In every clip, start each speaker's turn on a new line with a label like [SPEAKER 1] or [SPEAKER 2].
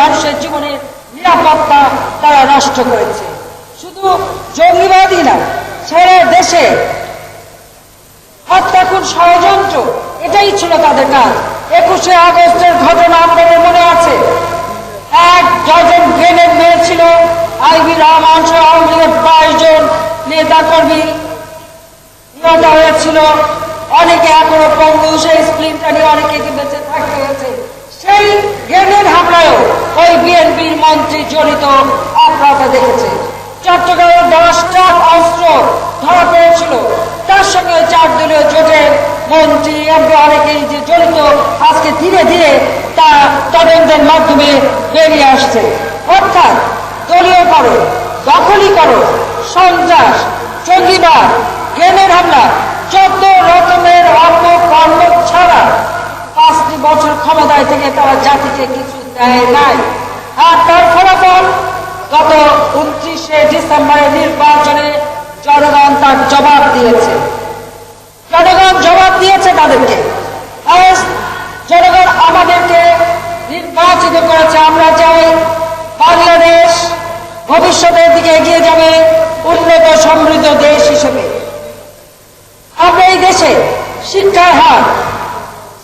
[SPEAKER 1] মানুষের জীবনের নিরাপত্তা তারা নষ্ট করেছে। শুধু জঙ্গিবাদই না, সারা দেশে হত্যা খুন ষড়যন্ত্র এটাই ছিল তাদের কাজ। 21শে আগস্টের ঘটনা আপনাদের মনে আছে, 1 ডজন গ্রেনেড মেরেছিল আইবি রহমান সহ আওয়ামী লীগের 22 জন নেতা কর্মী নিহত হয়েছিল। অনেকে এখনো পঙ্গু, সেই স্প্লিনটা নিয়ে অনেকে বেঁচে থাকতে হয়েছে। সেই গ্রেনেড হামলায়ও ওই বিএনপির মন্ত্রী জড়িত আপনারা দেখেছে। চট্টগ্রামে 10 ট্রাক অস্ত্র ধরা পড়েছিল, তার সঙ্গে 4 দলীয় জোটের মন্ত্রী এমপি অনেকেই যে জড়িত, আজকে ধীরে ধীরে তা তদন্তের মাধ্যমে বেরিয়ে আসছে। অর্থাৎ দলীয় করো, দখলই করো, সন্ত্রাস, জঙ্গিবাদ, গ্রেনেড হামলা, 14 রকমের অপকর্ম ছাড়া 5টি বছর ক্ষমতায় থেকে তারা জাতিকে কিছু দেয় নাই। আর তার ফলাফল গত 29শে ডিসেম্বরের নির্বাচনে জনগণ তার জবাব দিয়েছে। জনগণ জবাব দিয়েছে তাদেরকে। জনগণ আমাদেরকে নির্বাচিত করেছে। আমরা চাই বাংলাদেশ ভবিষ্যতের দিকে এগিয়ে যাবে উন্নত সমৃদ্ধ দেশ হিসেবে। আমরা এই দেশে শিক্ষার হার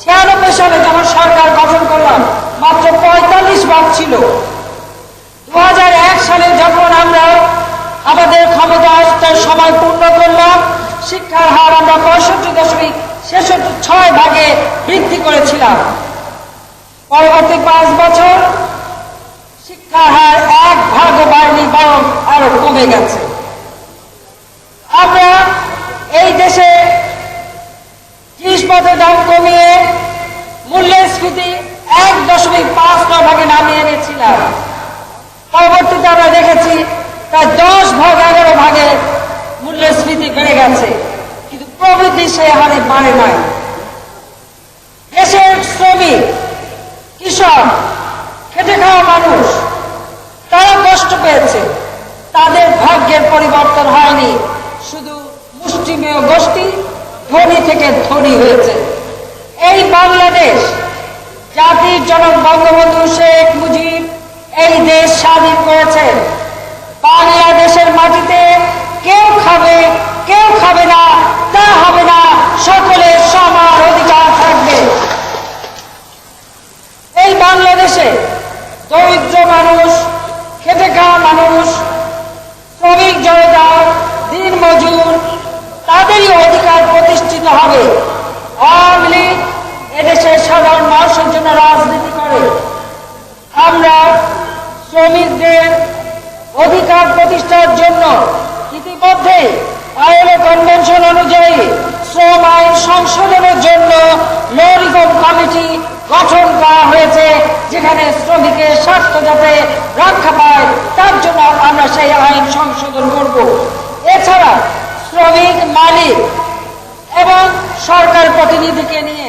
[SPEAKER 1] 96 সালে যখন সরকার গঠন করলাম মাত্র 45 ছিল। 2001 সালে যখন আমরা আমাদের ক্ষমতার সময় পূর্ণ করলাম, শিক্ষার হার আমরা 65.6% বৃদ্ধি করেছিলাম। পরবর্তী 5 বছর শিক্ষার হার 1 বাড়েনি, বরং আরো কমে গেছে। আমরা এই দেশে জিনিসপত্রের দাম কমিয়ে মূল্যস্ফীতি 1.5% নামিয়ে এনেছিলাম। পরবর্তীতে আমরা দেখেছি প্রায় 10 মূল্যস্ফীতি বেড়ে গেছে, কিন্তু প্রবৃদ্ধি সে হারে বাড়ে নাই। দেশের শ্রমিক, কৃষক, খেটে খাওয়া মানুষ তারা কষ্ট পেয়েছে, তাদের ভাগ্যের পরিবর্তন হয়নি। শুধু মুষ্টিমেয় গোষ্ঠী ধনী থেকে ধনী হয়েছে। এই বাংলাদেশ জাতির জনক বঙ্গবন্ধু শেখ মুজিব এই দেশ স্বাধীন করেছেন। বাংলাদেশের মাটিতে কেউ খাবে, কেউ খাবে না, তা হবে না। সকলের সমান অধিকার থাকবে। এই বাংলাদেশে দরিদ্র মানুষ, খেটে খাওয়া মানুষ, শ্রমিক জনতা, দিনমজুর তাদেরই অধিকার প্রতিষ্ঠিত হবে। আওয়ামী লীগ এদেশের সাধারণ মানুষের জন্য রাজনীতি করে। আমরা শ্রমিকদের অধিকার প্রতিষ্ঠার জন্য ইতিমধ্যে আইএলও কনভেনশন অনুযায়ী শ্রম আইন সংশোধনের জন্য লো রিফর্ম কমিটি গঠন করা হয়েছে, যেখানে শ্রমিকের স্বার্থ যাতে রক্ষা পায় তার জন্য আমরা সেই আইন সংশোধন করব। এছাড়া শ্রমিক, মালিক এবং সরকার প্রতিনিধিকে নিয়ে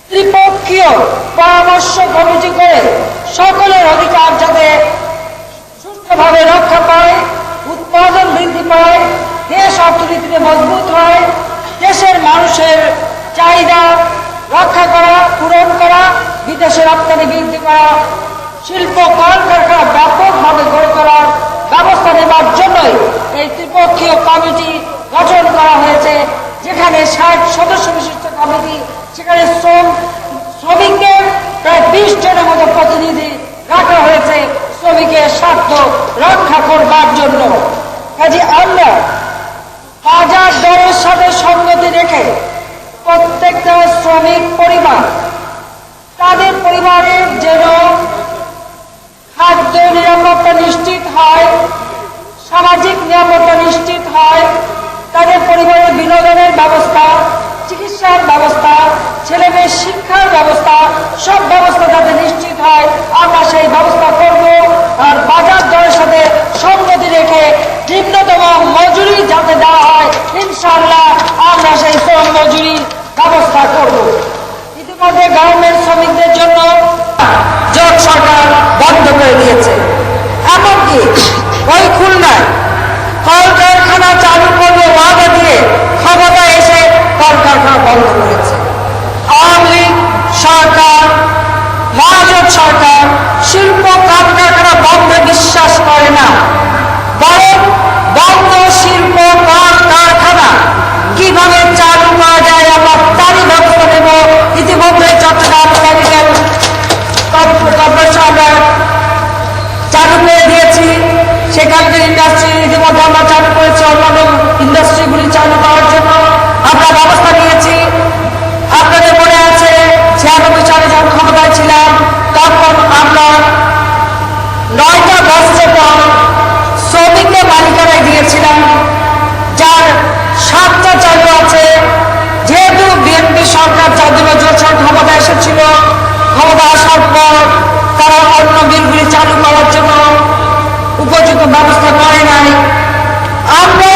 [SPEAKER 1] ত্রিপক্ষীয় পরামর্শ কমিটি করে সকলের অধিকার যাতে সুষ্ঠুভাবে রক্ষা পায়, উৎপাদন বৃদ্ধি পায়, দেশ অর্থনীতিতে মজবুত হয়, দেশের মানুষের চাহিদা রক্ষা করা, পূরণ করা, বিদেশে রপ্তানি বৃদ্ধি করা, শিল্প কলকারখানা ব্যাপকভাবে গড়ে তোলার ব্যবস্থা নেবার জন্যই এই ত্রিপক্ষীয় কমিটি গঠন করা হয়েছে, যেখানে 60 সদস্য বিশিষ্ট কমিটি, সেখানে শ্রমিকদের প্রায় 20 জনের মতো প্রতিনিধি রাখা হয়েছে শ্রমিকের স্বার্থ রক্ষা করবার জন্য। কাজে আমরা বাজার দরের সাথে সঙ্গতি রেখে প্রত্যেকটা শ্রমিক পরিবার তাদের পরিবারের যেন খাদ্য নিরাপত্তা নিশ্চিত হয়, সামাজিক নিরাপত্তা নিশ্চিত হয়, তাদের পরিবারের বিনোদনের ব্যবস্থা, চিকিৎসার ব্যবস্থা, ছেলেমেয়ের শিক্ষার ব্যবস্থা, সব ব্যবস্থা যাতে নিশ্চিত হয়, আমরা সেই ব্যবস্থা করব। আর বাজার দরের সাথে সঙ্গতি রেখে নিম্নতম মজুরি যাতে দেওয়া হয়, ইনশাআল্লাহ আমরা সেই শ্রম মজুরি ব্যবস্থা করব। ইতিমধ্যে না, বরং বঙ্গ শিল্প কারখানা কিভাবে চালু করা যায় আমরা তারই ব্যবস্থা নেব। ইতিমধ্যে চট্টগ্রাম কেমিক্যাল কর্পোরেশন আমরা চালু করে দিয়েছি, সেখানকার ইন্ডাস্ট্রি ইতিমধ্যে আমরা চালু করেছি, অন্যান্য ইন্ডাস্ট্রিগুলি চালু করার জন্য আমরা ব্যবস্থা নিয়েছি। আপনাদের মনে আছে 96 সালে যখন ক্ষমতায় ছিলাম তখন আমরা 9টা বছর পর শ্রমিকদের মালিকানায় দিয়েছিলাম, যার 7টা চালু আছে। যেহেতু বিএনপি সরকার 4 বছর ক্ষমতা এসেছিল, ক্ষমতা আসার পর তারা অন্য বিলগুলি চালু করার জন্য উপযুক্ত ব্যবস্থা করে নাই। আমরা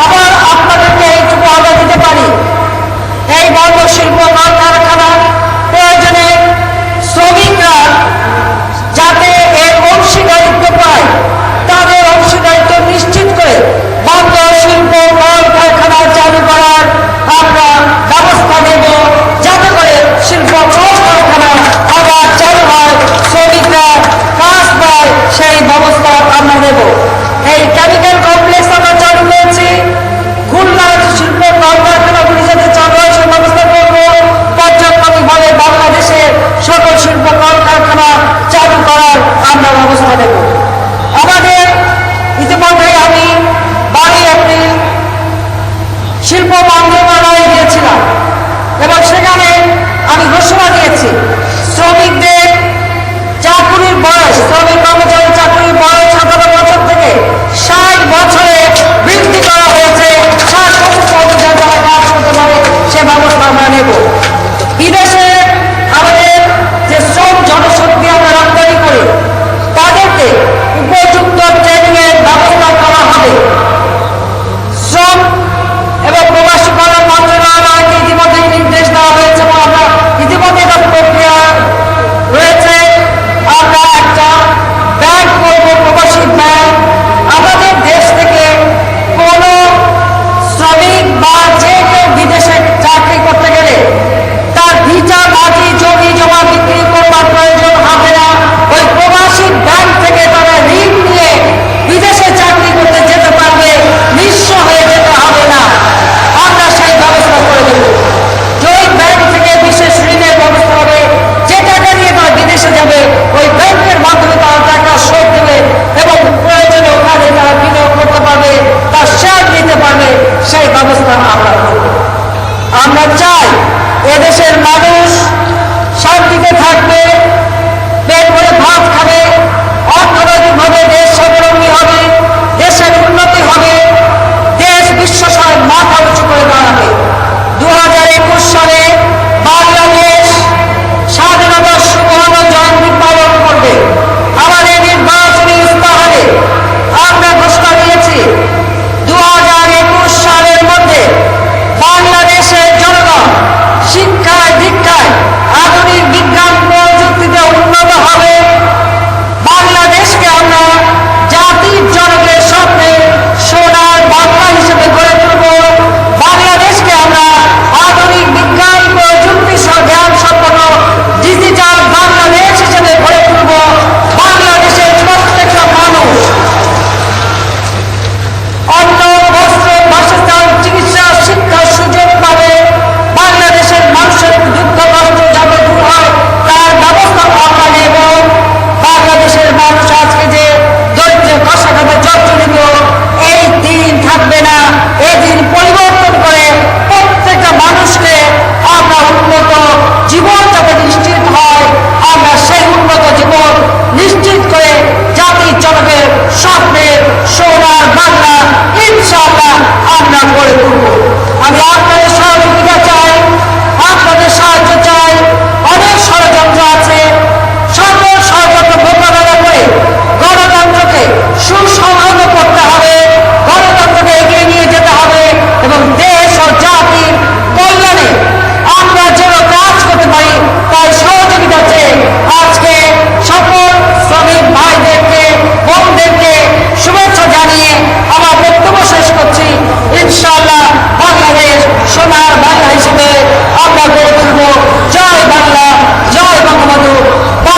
[SPEAKER 1] আবার আপনাদেরকে এইটুকু আগে দিতে পারি, এই বঙ্গ শিল্প